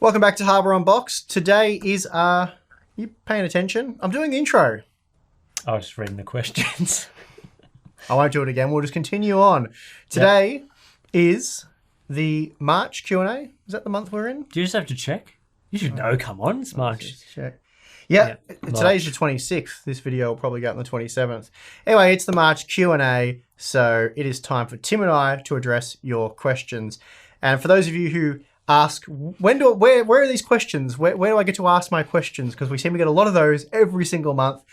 Welcome back to Harbour Unboxed. Today is, you paying attention? I'm doing the intro. I was just reading the questions. I won't do it again. We'll just continue on. Today is the March Q&A. Is that the month we're in? Do you just have to check? You should know. Come on, it's March. Check. Yeah, today's the 26th. This video will probably go out on the 27th. Anyway, it's the March Q&A, so it is time for Tim and I to address your questions. And for those of you who ask, where are these questions? Where do I get to ask my questions? Because we seem to get a lot of those every single month.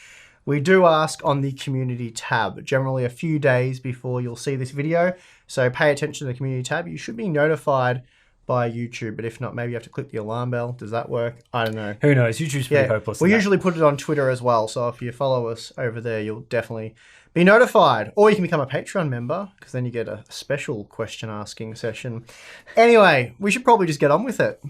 We do ask on the community tab, generally a few days before you'll see this video. So pay attention to the community tab. You should be notified by YouTube, but if not, maybe you have to click the alarm bell. Does that work? I don't know. Who knows? YouTube's pretty hopeless. We usually put it on Twitter as well. So if you follow us over there, you'll definitely be notified. Or you can become a Patreon member, because then you get a special question asking session. Anyway, we should probably just get on with it.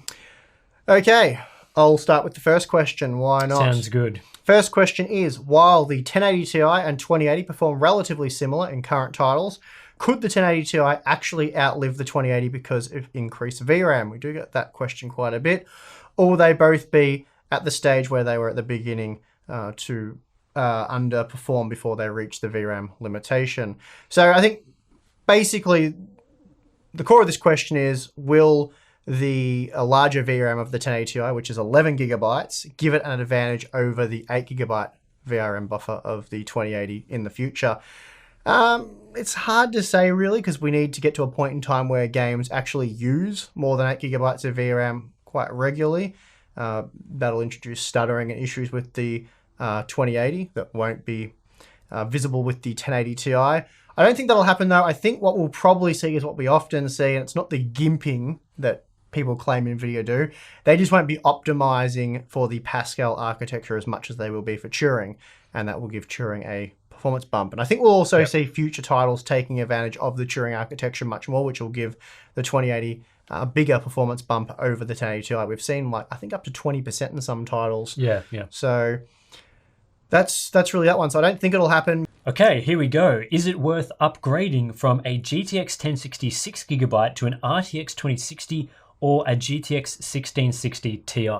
Okay, I'll start with the first question. Why not? Sounds good. First question is, while the 1080 Ti and 2080 perform relatively similar in current titles, could the 1080 Ti actually outlive the 2080 because of increased VRAM? We do get that question quite a bit. Or will they both be at the stage where they were at the beginning to underperform before they reach the VRAM limitation? So I think basically the core of this question is, will the larger VRAM of the 1080 Ti, which is 11 gigabytes, give it an advantage over the 8 gigabyte VRM buffer of the 2080 in the future? It's hard to say really, because we need to get to a point in time where games actually use more than 8 gigabytes of VRAM quite regularly. That'll introduce stuttering and issues with the 2080 that won't be visible with the 1080 Ti. I don't think that'll happen though. I think what we'll probably see is what we often see, and it's not the gimping that people claim Nvidia do. They just won't be optimizing for the Pascal architecture as much as they will be for Turing, and that will give Turing a performance bump. And I think we'll also see future titles taking advantage of the Turing architecture much more, which will give the 2080 a bigger performance bump over the 1080 Ti. We've seen, like, I think up to 20% in some titles. Yeah. So that's really that one. So I don't think it'll happen. Okay, here we go. Is it worth upgrading from a GTX 1060 6GB to an RTX 2060 or a GTX 1660 Ti?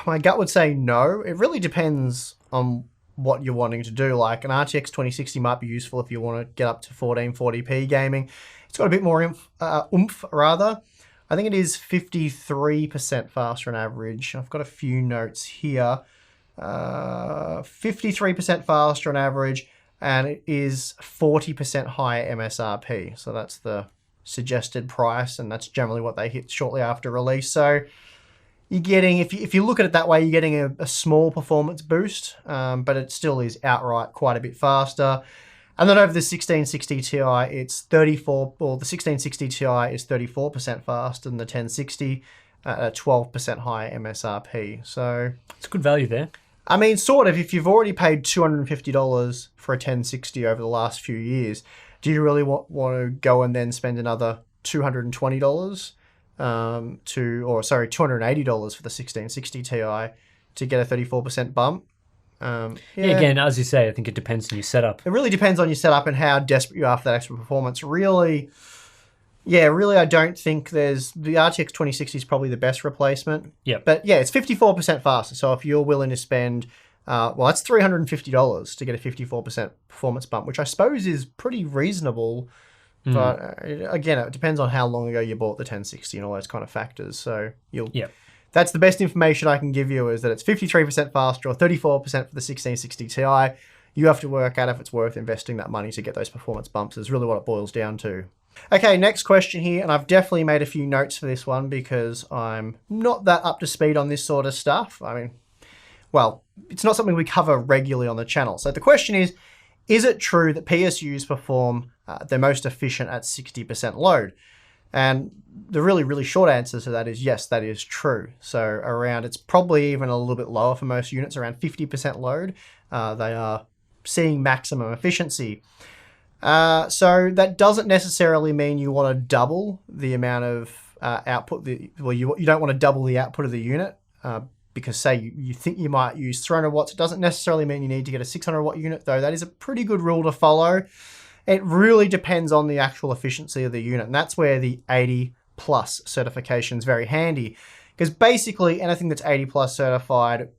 My gut would say no. It really depends on what you're wanting to do. Like an RTX 2060 might be useful if you want to get up to 1440p gaming. It's got a bit more oomph rather. I think it is 53% faster on average. I've got a few notes here. 53% faster on average, and it is 40% higher MSRP. So that's the suggested price, and that's generally what they hit shortly after release. So you're getting, if you look at it that way, you're getting a small performance boost, but it still is outright quite a bit faster. And then over the 1660 Ti, it's 34, or the 1660 Ti is 34% faster than the 1060 at 12% higher MSRP. So it's good value there. I mean, sort of, if you've already paid $250 for a 1060 over the last few years, do you really want to go and then spend another $220 $280 for the 1660 Ti to get a 34% bump? Again, as you say, I think it depends on your setup. It really depends on your setup and how desperate you are for that extra performance. Really, I don't think the RTX 2060 is probably the best replacement. Yeah. But yeah, it's 54% faster. So if you're willing to spend, that's $350 to get a 54% performance bump, which I suppose is pretty reasonable. But again, it depends on how long ago you bought the 1060 and all those kind of factors. So that's the best information I can give you, is that it's 53% faster or 34% for the 1660 Ti. You have to work out if it's worth investing that money to get those performance bumps, is really what it boils down to. Okay, next question here, and I've definitely made a few notes for this one because I'm not that up to speed on this sort of stuff. I mean, well, it's not something we cover regularly on the channel. So the question is it true that PSUs perform their most efficient at 60% load? And the really, really short answer to that is yes, that is true. So it's probably even a little bit lower for most units, around 50% load. They are seeing maximum efficiency. So that doesn't necessarily mean you want to double the amount of output. You don't want to double the output of the unit because say you think you might use 300 watts. It doesn't necessarily mean you need to get a 600 watt unit, though. That is a pretty good rule to follow. It really depends on the actual efficiency of the unit, and that's where the 80 plus certification is very handy, because basically anything that's 80 plus certified,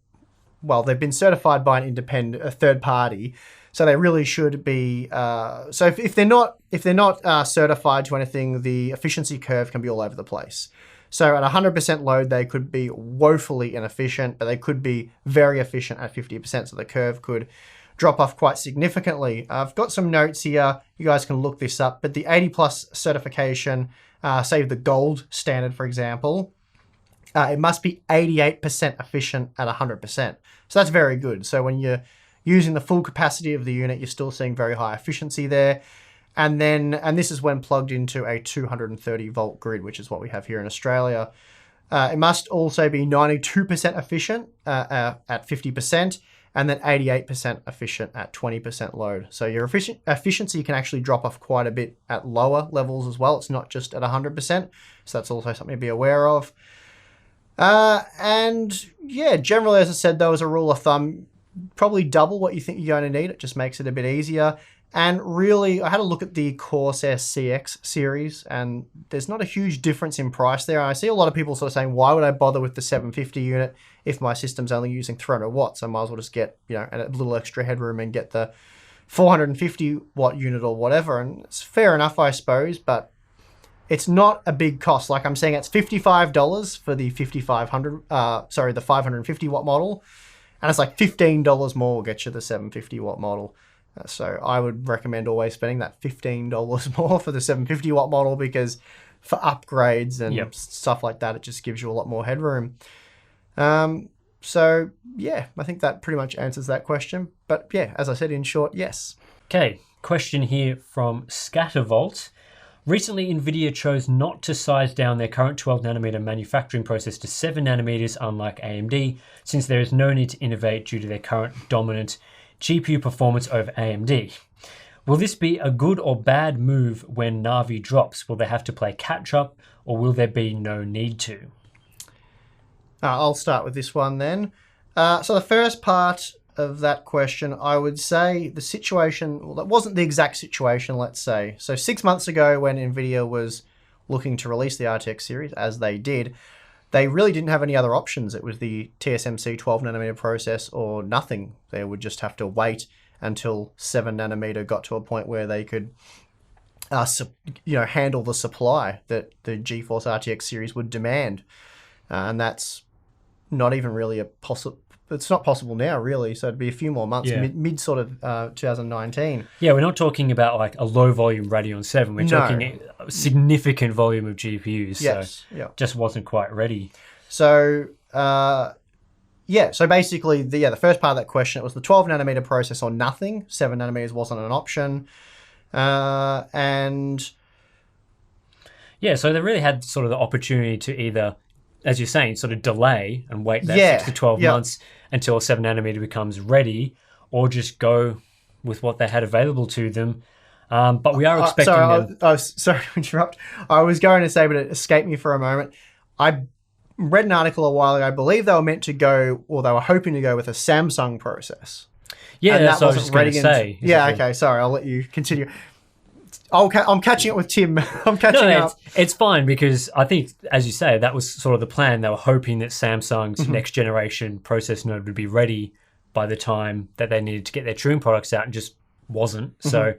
well, they've been certified by a third party, so they really should be. So if they're not certified to anything, the efficiency curve can be all over the place. So at 100% load, they could be woefully inefficient, but they could be very efficient at 50%. So the curve could drop off quite significantly. I've got some notes here. You guys can look this up. But the 80 plus certification, say the gold standard, for example, it must be 88% efficient at 100%. So that's very good. So when you're using the full capacity of the unit, you're still seeing very high efficiency there. And this is when plugged into a 230 volt grid, which is what we have here in Australia. It must also be 92% efficient at 50%, and then 88% efficient at 20% load. So your efficiency can actually drop off quite a bit at lower levels as well. It's not just at 100%. So that's also something to be aware of. And yeah, generally, as I said, though, as a rule of thumb, probably double what you think you're going to need. It just makes it a bit easier. And really, I had a look at the Corsair CX series, and there's not a huge difference in price there. And I see a lot of people sort of saying, why would I bother with the 750 unit if my system's only using 300 watts? I might as well just get, a little extra headroom and get the 450 watt unit or whatever. And it's fair enough, I suppose, but it's not a big cost. Like I'm saying, it's $55 for the the 550 watt model. And it's like $15 more will get you the 750 watt model. So I would recommend always spending that $15 more for the 750 watt model, because for upgrades and stuff like that, it just gives you a lot more headroom. So yeah, I think that pretty much answers that question. But yeah, as I said, in short, yes. Okay, question here from Scattervault. Recently, Nvidia chose not to size down their current 12 nanometer manufacturing process to 7 nanometers, unlike AMD, since there is no need to innovate due to their current dominant GPU performance over AMD. Will this be a good or bad move when Navi drops? Will they have to play catch up, or will there be no need to? I'll start with this one then. So the first part of that question, I would say the situation, well, that wasn't the exact situation, let's say. So 6 months ago, when Nvidia was looking to release the RTX series, as they did, they really didn't have any other options. It was the TSMC 12 nanometer process or nothing. They would just have to wait until 7 nanometer got to a point where they could handle the supply that the GeForce RTX series would demand. And that's not even really it's not possible now, really. So it'd be a few more months, mid sort of 2019. Yeah, we're not talking about like a low volume Radeon 7. We're talking a significant volume of GPUs. Yes, so just wasn't quite ready. So so basically, the first part of that question, it was the 12 nanometer process or nothing. 7 nanometers wasn't an option, and yeah, so they really had sort of the opportunity to either, as you're saying, sort of delay and wait that 6 to 12 months until 7 nanometer becomes ready, or just go with what they had available to them. But we are expecting sorry to interrupt. I was going to say, but it escaped me for a moment. I read an article a while ago. I believe they were meant to go, or they were hoping to go with a Samsung process. Yeah, and that's what I was just going to say. Yeah, okay, sorry. I'll let you continue. I'm catching up with Tim. I'm catching up. It's fine, because I think, as you say, that was sort of the plan. They were hoping that Samsung's next generation process node would be ready by the time that they needed to get their Turing products out, and just wasn't. So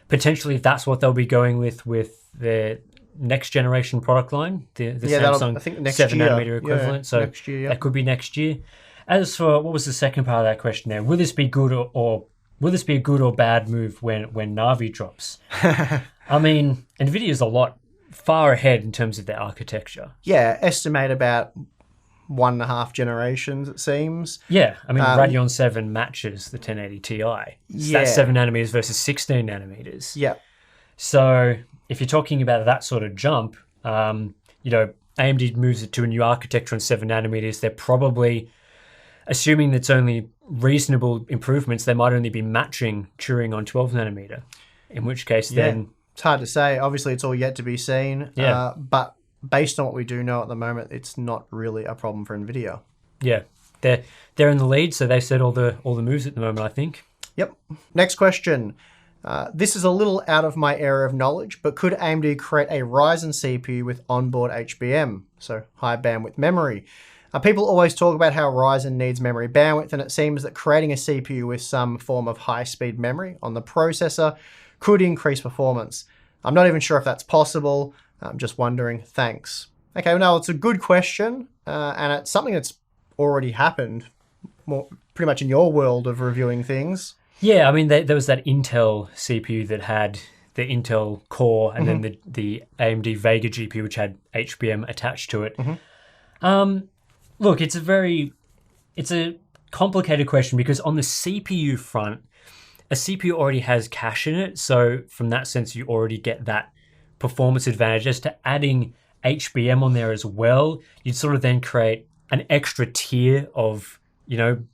potentially that's what they'll be going with their next generation product line, the Samsung, I think, next 7 nanometer equivalent. So next year, that could be next year. As for what was the second part of that question there? Will this be good or will this be a good or bad move when Navi drops? I mean, Nvidia's a lot far ahead in terms of their architecture. Yeah, estimate about 1.5 generations, it seems. Yeah, I mean, Radeon 7 matches the 1080 Ti. So that's 7 nanometers versus 16 nanometers. Yeah. So if you're talking about that sort of jump, AMD moves it to a new architecture on 7 nanometers. They're probably, assuming that's only reasonable improvements, they might only be matching Turing on 12 nanometer, in which case then... It's hard to say. Obviously, it's all yet to be seen. Yeah. But based on what we do know at the moment, it's not really a problem for Nvidia. Yeah. They're in the lead, so they've said all the moves at the moment, I think. Yep. Next question. This is a little out of my area of knowledge, but could AMD create a Ryzen CPU with onboard HBM, so high bandwidth memory? People always talk about how Ryzen needs memory bandwidth, and it seems that creating a CPU with some form of high-speed memory on the processor could increase performance. I'm not even sure if that's possible. I'm just wondering. Thanks. Okay, well, no, it's a good question, and it's something that's already happened pretty much in your world of reviewing things. Yeah, I mean, there was that Intel CPU that had the Intel core and then the AMD Vega GPU, which had HBM attached to it. Look, it's a complicated question because on the CPU front, a CPU already has cache in it. So from that sense, you already get that performance advantage. As to adding HBM on there as well, you'd sort of then create an extra tier of,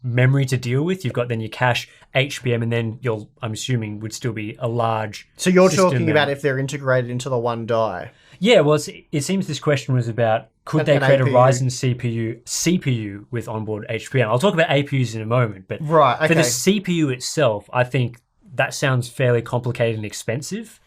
memory to deal with. You've got then your cache, HBM, and then I'm assuming would still be a large So you're system talking there. about if they're integrated into the one die. Yeah, well, it seems this question was about could they An create a APU. Ryzen CPU with onboard HBM? I'll talk about APUs in a moment, but Right, okay. for the CPU itself, I think that sounds fairly complicated and expensive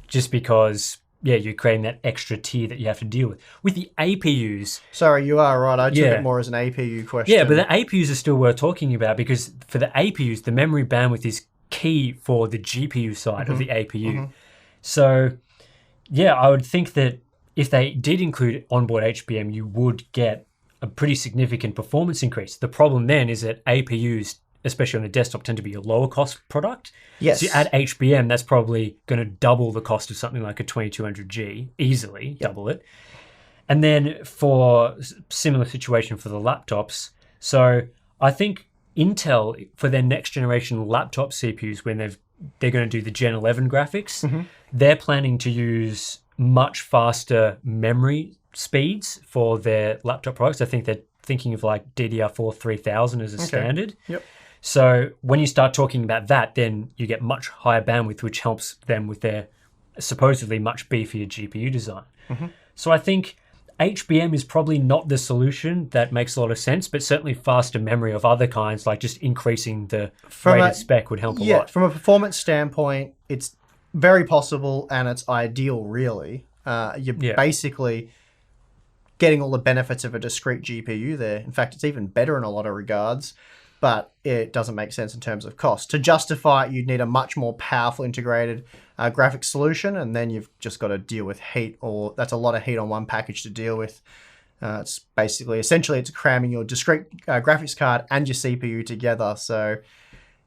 just because, you're creating that extra tier that you have to deal with. With the APUs... Sorry, you are right. I took Yeah. it more as an APU question. Yeah, but the APUs are still worth talking about because for the APUs, the memory bandwidth is key for the GPU side of the APU. So, I would think that if they did include onboard HBM, you would get a pretty significant performance increase. The problem then is that APUs, especially on the desktop, tend to be a lower cost product. Yes. So you add HBM, that's probably going to double the cost of something like a 2200G, easily double it. And then for similar situation for the laptops, so I think Intel, for their next generation laptop CPUs, when they're going to do the Gen 11 graphics, they're planning to use much faster memory speeds for their laptop products. I think they're thinking of like DDR4 3000 as a standard. Yep. So when you start talking about that, then you get much higher bandwidth, which helps them with their supposedly much beefier GPU design. So I think HBM is probably not the solution that makes a lot of sense, but certainly faster memory of other kinds, like just increasing the rated spec would help a lot. From a performance standpoint, it's very possible and it's ideal, really. You're basically getting all the benefits of a discrete GPU there. In fact, it's even better in a lot of regards, but it doesn't make sense in terms of cost. To justify it, you'd need a much more powerful integrated graphics solution, and then you've just got to deal with heat, or that's a lot of heat on one package to deal with. It's basically, essentially, it's cramming your discrete graphics card and your CPU together. So,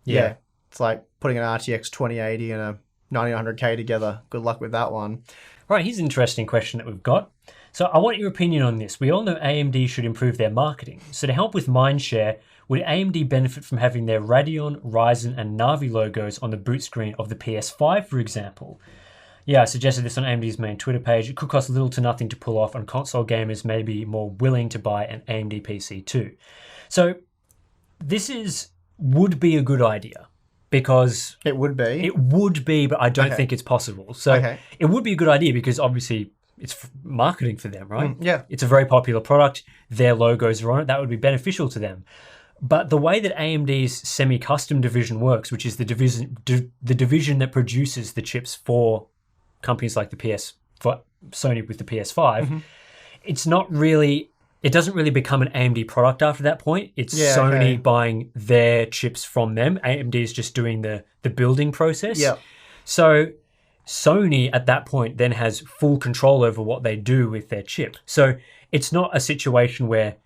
it's like putting an RTX 2080 and a 9900K together. Good luck with that one. Right, here's an interesting question that we've got. So I want your opinion on this. We all know AMD should improve their marketing. So to help with mindshare, would AMD benefit from having their Radeon, Ryzen, and Navi logos on the boot screen of the PS5, for example? Yeah, I suggested this on AMD's main Twitter page. It could cost little to nothing to pull off, and console gamers may be more willing to buy an AMD PC too. So this would be a good idea because... It would be. It would be, but I don't think it's possible. So it would be a good idea because obviously it's marketing for them, right? Yeah. It's a very popular product. Their logos are on it. That would be beneficial to them. But the way that AMD's semi-custom division works, which is the division that produces the chips for companies like for Sony with the PS5, it's not really... It doesn't really become an AMD product after that point. It's Sony buying their chips from them. AMD is just doing the building process. Yeah. So Sony at that point then has full control over what they do with their chip. So it's not a situation where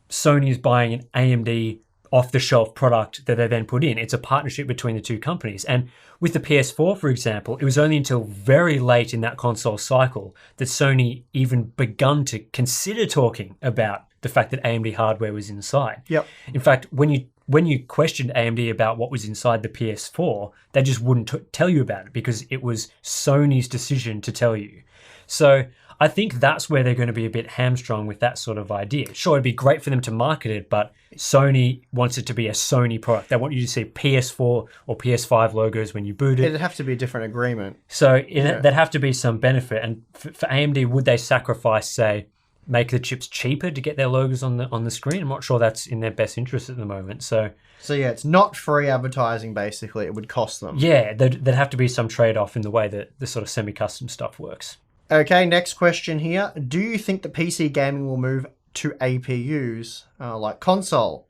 Sony is buying an AMD off-the-shelf product that they then put in. It's a partnership between the two companies. And with the PS4, for example, it was only until very late in that console cycle that Sony even begun to consider talking about the fact that AMD hardware was inside. Yep. In fact, when you questioned AMD about what was inside the PS4, they just wouldn't tell you about it because it was Sony's decision to tell you. So I think that's where they're going to be a bit hamstrung with that sort of idea. Sure, it'd be great for them to market it, but Sony wants it to be a Sony product. They want you to see PS4 or PS5 logos when you boot it. It'd have to be a different agreement. So there'd have to be some benefit. And for AMD, would they sacrifice, say, make the chips cheaper to get their logos on the screen. I'm not sure that's in their best interest at the moment. So yeah, it's not free advertising. Basically, it would cost them. yeah, there'd have to be some trade-off in the way that the sort of semi-custom stuff works. Okay, next question here. Do you think that PC gaming will move to APUs like console?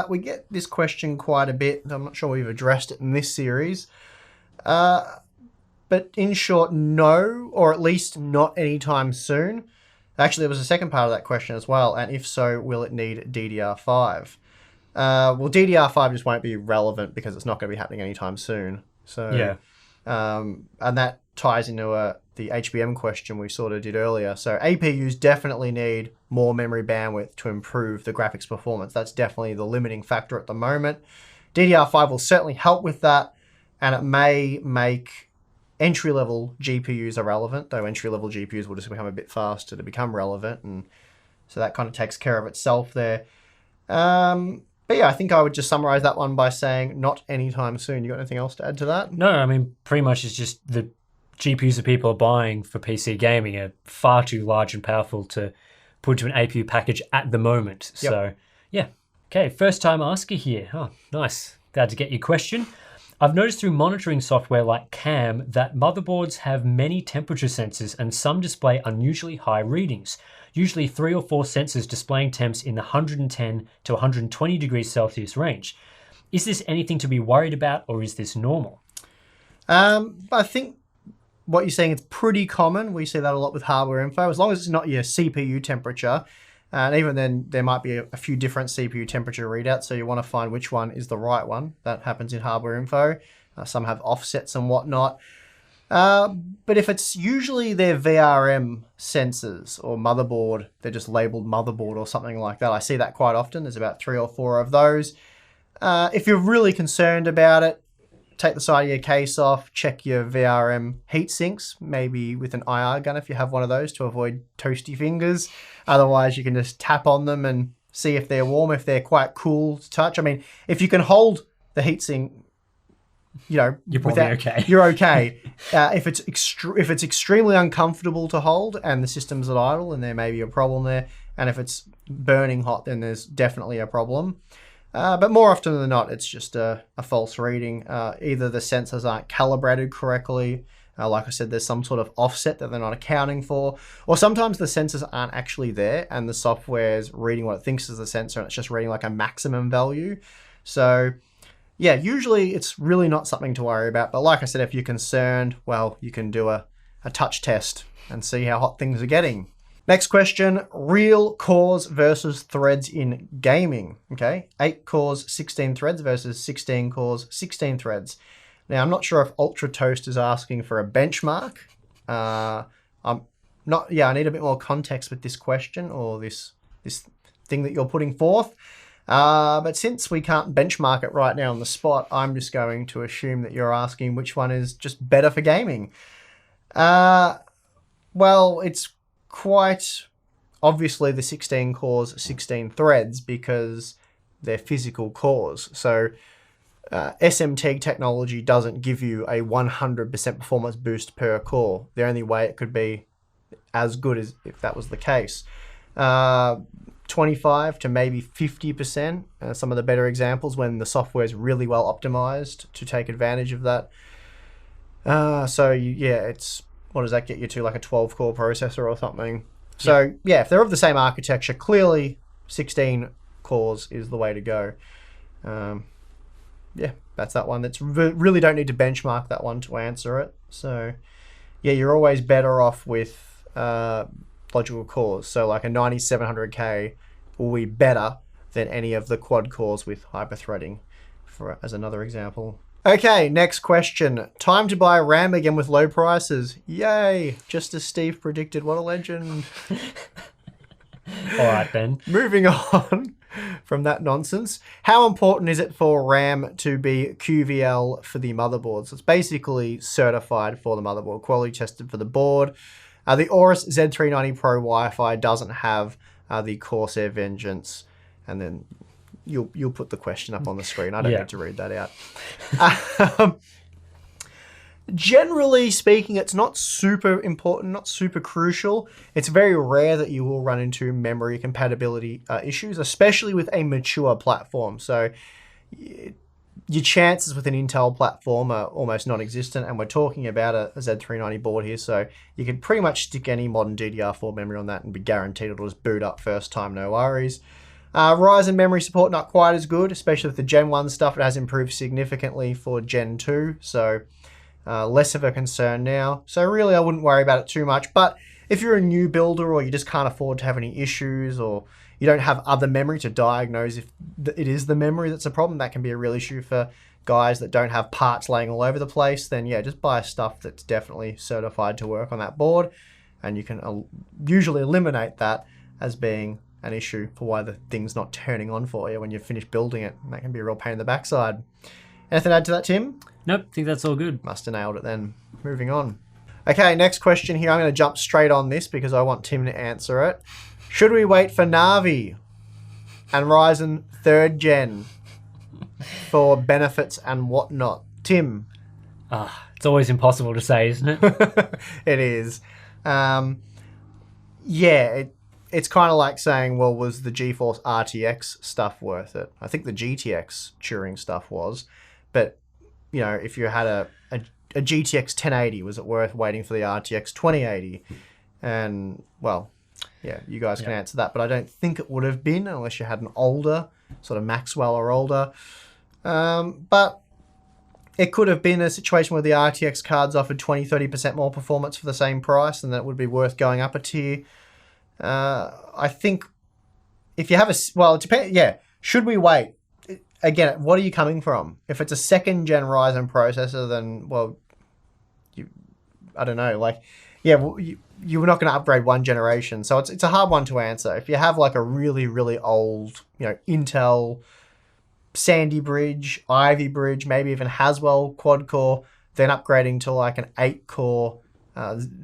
We get this question quite a bit. I'm not sure we've addressed it in this series. But in short, no, or at least not anytime soon. Actually, there was a second part of that question as well. And if so, will it need DDR5? Well, DDR5 just won't be relevant because it's not going to be happening anytime soon. So yeah. And that ties into the HBM question we sort of did earlier. So APUs definitely need more memory bandwidth to improve the graphics performance. That's definitely the limiting factor at the moment. DDR5 will certainly help with that, and it may make entry-level GPUs irrelevant, though entry-level GPUs will just become a bit faster to become relevant, and so that kind of takes care of itself there. But yeah, I think I would just summarize that one by saying not anytime soon. You got anything else to add to that? No, I mean, pretty much it's just the GPUs that people are buying for PC gaming are far too large and powerful to put into an APU package at the moment. Yep. So yeah. Okay, first time asker here. Oh, nice. Glad to get your question. I've noticed through monitoring software like CAM that motherboards have many temperature sensors and some display unusually high readings, usually 3 or 4 sensors displaying temps in the 110 to 120 degrees Celsius range. Is this anything to be worried about, or is this normal? I think what you're saying is pretty common. We see that a lot with hardware info, as long as it's not your CPU temperature. And even then, there might be a few different CPU temperature readouts, so you want to find which one is the right one. That happens in hardware info. Some have offsets and whatnot. But if it's usually their VRM sensors or motherboard, they're just labeled motherboard or something like that. I see that quite often. There's about 3 or 4 of those. If you're really concerned about it, take the side of your case off, check your VRM heat sinks, maybe with an IR gun if you have one of those to avoid toasty fingers. Otherwise, you can just tap on them and see if they're warm, if they're quite cool to touch. I mean, if you can hold the heatsink, you know, you're probably okay. You're okay. If it's extremely uncomfortable to hold and the system's at idle, then there may be a problem there. And if it's burning hot, then there's definitely a problem. But more often than not, it's just a false reading. Either the sensors aren't calibrated correctly. Like I said, there's some sort of offset that they're not accounting for. Or sometimes the sensors aren't actually there and the software's reading what it thinks is the sensor and it's just reading like a maximum value. So yeah, usually it's really not something to worry about. But like I said, if you're concerned, well, you can do a touch test and see how hot things are getting. Next question, real cores versus threads in gaming. Okay, 8 cores, 16 threads versus 16 cores, 16 threads. Now, I'm not sure if Ultra Toast is asking for a benchmark. I'm not. Yeah, I need a bit more context with this question or this thing that you're putting forth. But since we can't benchmark it right now on the spot, I'm just going to assume that you're asking which one is just better for gaming. Well, it's quite obviously the 16 cores, 16 threads because they're physical cores. So SMT technology doesn't give you a 100% performance boost per core. The only way it could be as good as if that was the case. 25 to maybe 50%, some of the better examples when the software is really well optimized to take advantage of that. It's, what does that get you to, like a 12-core processor or something? So yeah, if they're of the same architecture, clearly 16 cores is the way to go. Yeah, that's that one. That's really don't need to benchmark that one to answer it. So yeah, you're always better off with logical cores. So like a 9700K will be better than any of the quad cores with hyperthreading, as another example. Okay, next question. Time to buy RAM again with low prices. Yay! Just as Steve predicted. What a legend. All right, then. Moving on from that nonsense. How important is it for RAM to be QVL for the motherboard? So it's basically certified for the motherboard, quality tested for the board. The Aorus Z390 Pro Wi-Fi doesn't have the Corsair Vengeance, and then you'll put the question up on the screen. I don't need to read that out. Generally speaking, it's not super important, not super crucial. It's very rare that you will run into memory compatibility issues, especially with a mature platform. So your chances with an Intel platform are almost non-existent, and we're talking about a Z390 board here, so you can pretty much stick any modern DDR4 memory on that and be guaranteed it'll just boot up first time, no worries. Ryzen memory support, not quite as good, especially with the Gen 1 stuff. It has improved significantly for Gen 2, so less of a concern now. So really, I wouldn't worry about it too much. But if you're a new builder, or you just can't afford to have any issues, or you don't have other memory to diagnose if it is the memory that's a problem, that can be a real issue for guys that don't have parts laying all over the place, then yeah, just buy stuff that's definitely certified to work on that board, and you can usually eliminate that as being an issue for why the thing's not turning on for you when you've finished building it. And that can be a real pain in the backside. Anything to add to that, Tim? Nope, I think that's all good. Must have nailed it then. Moving on. Okay, next question here. I'm going to jump straight on this because I want Tim to answer it. Should we wait for Navi and Ryzen 3rd gen for benefits and whatnot? Tim? It's always impossible to say, isn't it? It is. It's kind of like saying, well, was the GeForce RTX stuff worth it? I think the GTX Turing stuff was. But, you know, if you had a GTX 1080, was it worth waiting for the RTX 2080? And, well, yeah, you guys can answer that. But I don't think it would have been unless you had an older, sort of Maxwell or older. But it could have been a situation where the RTX cards offered 20-30% more performance for the same price, and that would be worth going up a tier. I think if you have it depends. Yeah, should we wait? Again, what are you coming from? If it's a second gen Ryzen processor, then I don't know. Like, yeah, you're not going to upgrade one generation, so it's a hard one to answer. If you have like a really really old, Intel Sandy Bridge, Ivy Bridge, maybe even Haswell quad core, then upgrading to like an 8-core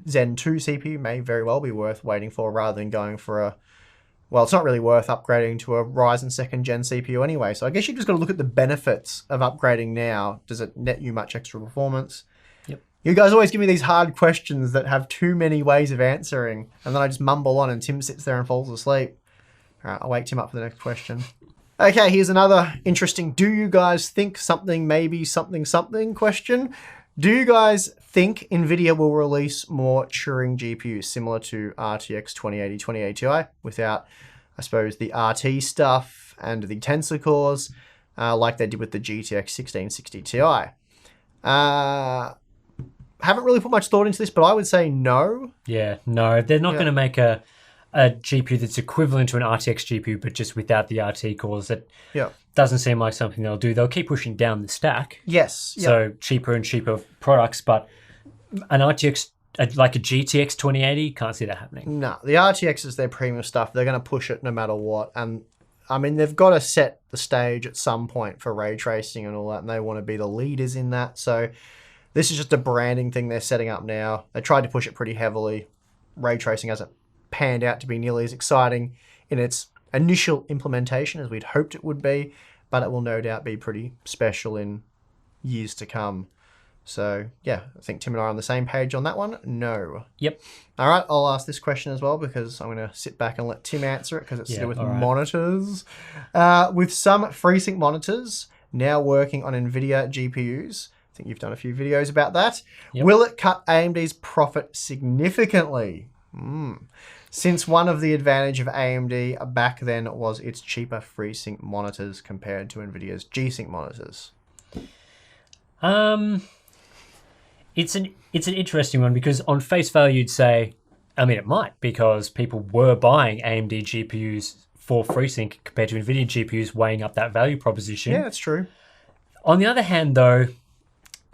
Zen 2 CPU may very well be worth waiting for, rather than going for it's not really worth upgrading to a Ryzen 2nd gen CPU anyway. So I guess you just got to look at the benefits of upgrading now. Does it net you much extra performance? Yep. You guys always give me these hard questions that have too many ways of answering, and then I just mumble on and Tim sits there and falls asleep. All right, I'll wake Tim up for the next question. Okay, here's another interesting, do you guys think something, maybe something question? Do you guys think Nvidia will release more Turing GPUs similar to RTX 2080, 2080 Ti without, I suppose, the RT stuff and the tensor cores like they did with the GTX 1660 Ti? Haven't really put much thought into this, but I would say no. Yeah, no. They're not going to make a GPU that's equivalent to an RTX GPU, but just without the RT cores. That doesn't seem like something they'll do. They'll keep pushing down the stack. Yes. Yep. So cheaper and cheaper products, but an RTX, like a GTX 2080, can't see that happening. No, the RTX is their premium stuff. They're going to push it no matter what. And I mean, they've got to set the stage at some point for ray tracing and all that, and they want to be the leaders in that. So this is just a branding thing they're setting up now. They tried to push it pretty heavily. Ray tracing hasn't panned out to be nearly as exciting in its initial implementation as we'd hoped it would be, but it will no doubt be pretty special in years to come. So yeah, I think Tim and I are on the same page on that one. No. Yep. All right, I'll ask this question as well because I'm going to sit back and let Tim answer it because it's to do with monitors. With some FreeSync monitors now working on Nvidia GPUs, I think you've done a few videos about that. Yep. Will it cut AMD's profit significantly? Since one of the advantage of AMD back then was its cheaper FreeSync monitors compared to Nvidia's G-Sync monitors. It's an interesting one because on face value you'd say, I mean it might, because people were buying AMD GPUs for FreeSync compared to Nvidia GPUs, weighing up that value proposition. Yeah, that's true. On the other hand though,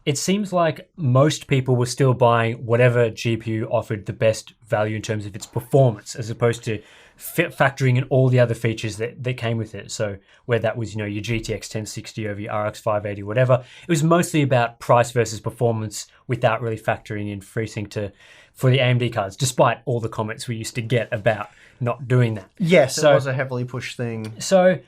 it seems like most people were still buying whatever GPU offered the best value in terms of its performance, as opposed to factoring in all the other features that came with it. So whether that was, your GTX 1060 over your RX 580, whatever, it was mostly about price versus performance without really factoring in FreeSync for the AMD cards, despite all the comments we used to get about not doing that. Yes, so, it was a heavily pushed thing. So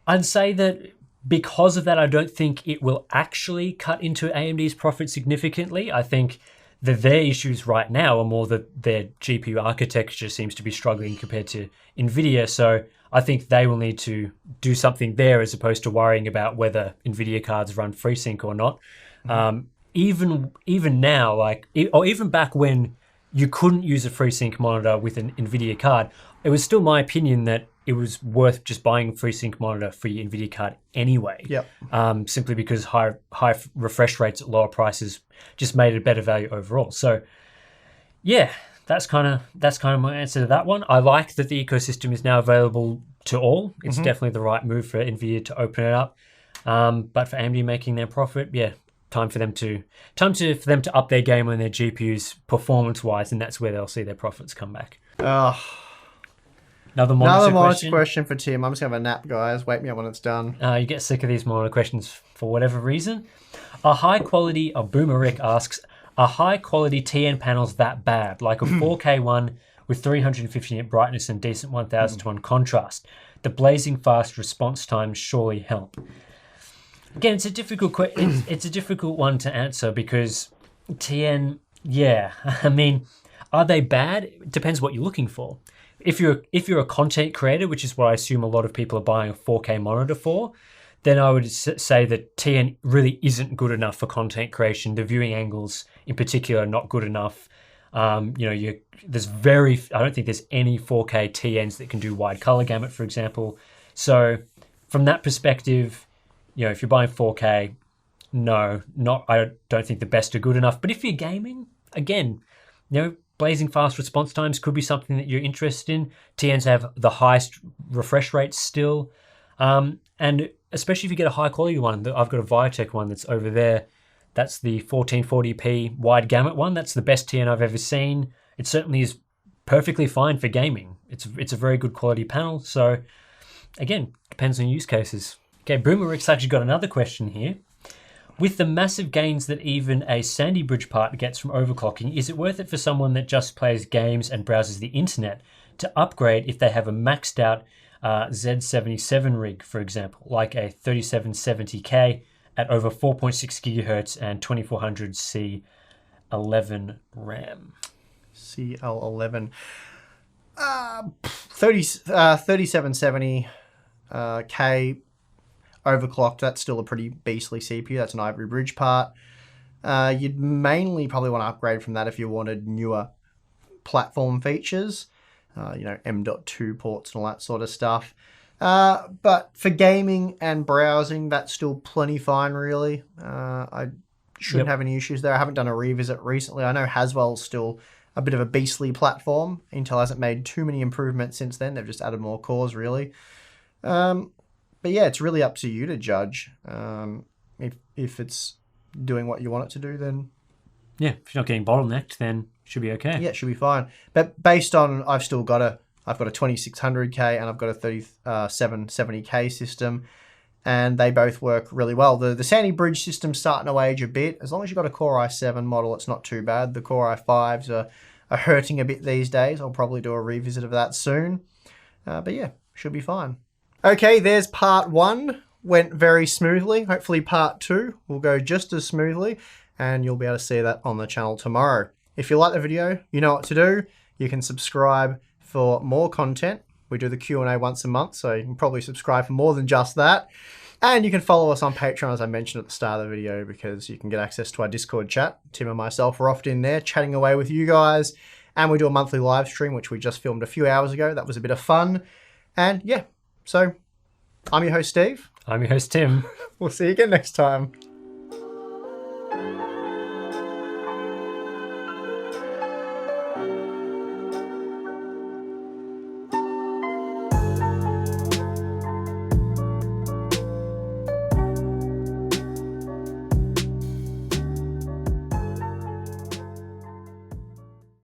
I'd say that because of that, I don't think it will actually cut into AMD's profit significantly. I think that their issues right now are more that their GPU architecture seems to be struggling compared to Nvidia. So I think they will need to do something there as opposed to worrying about whether Nvidia cards run FreeSync or not. Even now, or even back when you couldn't use a FreeSync monitor with an Nvidia card, it was still my opinion that it was worth just buying a FreeSync monitor for your Nvidia card anyway. Yep. Simply because high refresh rates at lower prices just made it a better value overall. So yeah, that's kind of my answer to that one. I like that the ecosystem is now available to all. It's definitely the right move for Nvidia to open it up. But for AMD making their profit, yeah, time for them to up their game on their GPUs performance wise, and that's where they'll see their profits come back. Another monitor question for Tim. I'm just gonna have a nap, guys. Wake me up when it's done. You get sick of these monitor questions for whatever reason. Boomer Rick asks, are high quality TN panels that bad? Like a 4K one with 350 nit brightness and decent 1000 to 1 contrast. The blazing fast response times surely help. Again, it's a difficult it's a difficult one to answer because TN, yeah, I mean, are they bad? It depends what you're looking for. If you're a content creator, which is what I assume a lot of people are buying a 4K monitor for, then I would say that TN really isn't good enough for content creation. The viewing angles, in particular, are not good enough. I don't think there's any 4K TNs that can do wide color gamut, for example. So, from that perspective, if you're buying 4K, I don't think the best are good enough. But if you're gaming, again, blazing fast response times could be something that you're interested in. TNs have the highest refresh rates still. And especially if you get a high quality one. I've got a Viotech one that's over there. That's the 1440p wide gamut one. That's the best TN I've ever seen. It certainly is perfectly fine for gaming. It's a very good quality panel. So again, depends on use cases. Okay, Boomer Rick's actually got another question here. With the massive gains that even a Sandy Bridge part gets from overclocking, is it worth it for someone that just plays games and browses the internet to upgrade if they have a maxed out Z77 rig, for example, like a 3770K at over 4.6 gigahertz and 2400 C11 RAM? CL11. 3770K overclocked. That's still a pretty beastly CPU. That's an Ivory Bridge part. You'd mainly probably want to upgrade from that if you wanted newer platform features, M.2 ports and all that sort of stuff. But for gaming and browsing, that's still plenty fine, really. I shouldn't have any issues there. I haven't done a revisit recently. I know Haswell's still a bit of a beastly platform. Intel hasn't made too many improvements since then. They've just added more cores, really. But yeah, it's really up to you to judge. If it's doing what you want it to do, then... Yeah, if you're not getting bottlenecked, then it should be okay. Yeah, it should be fine. But based on, I've got a 2600K and I've got a 3770K system, and they both work really well. The Sandy Bridge system's starting to age a bit. As long as you've got a Core i7 model, it's not too bad. The Core i5s are hurting a bit these days. I'll probably do a revisit of that soon. But yeah, should be fine. Okay, there's part 1. Went very smoothly. Hopefully part 2 will go just as smoothly, and you'll be able to see that on the channel tomorrow. If you like the video, you know what to do. You can subscribe for more content. We do the Q&A once a month, so you can probably subscribe for more than just that. And you can follow us on Patreon, as I mentioned at the start of the video, because you can get access to our Discord chat. Tim and myself are often in there chatting away with you guys. And we do a monthly live stream, which we just filmed a few hours ago. That was a bit of fun. And yeah, so I'm your host, Steve. I'm your host, Tim. We'll see you again next time.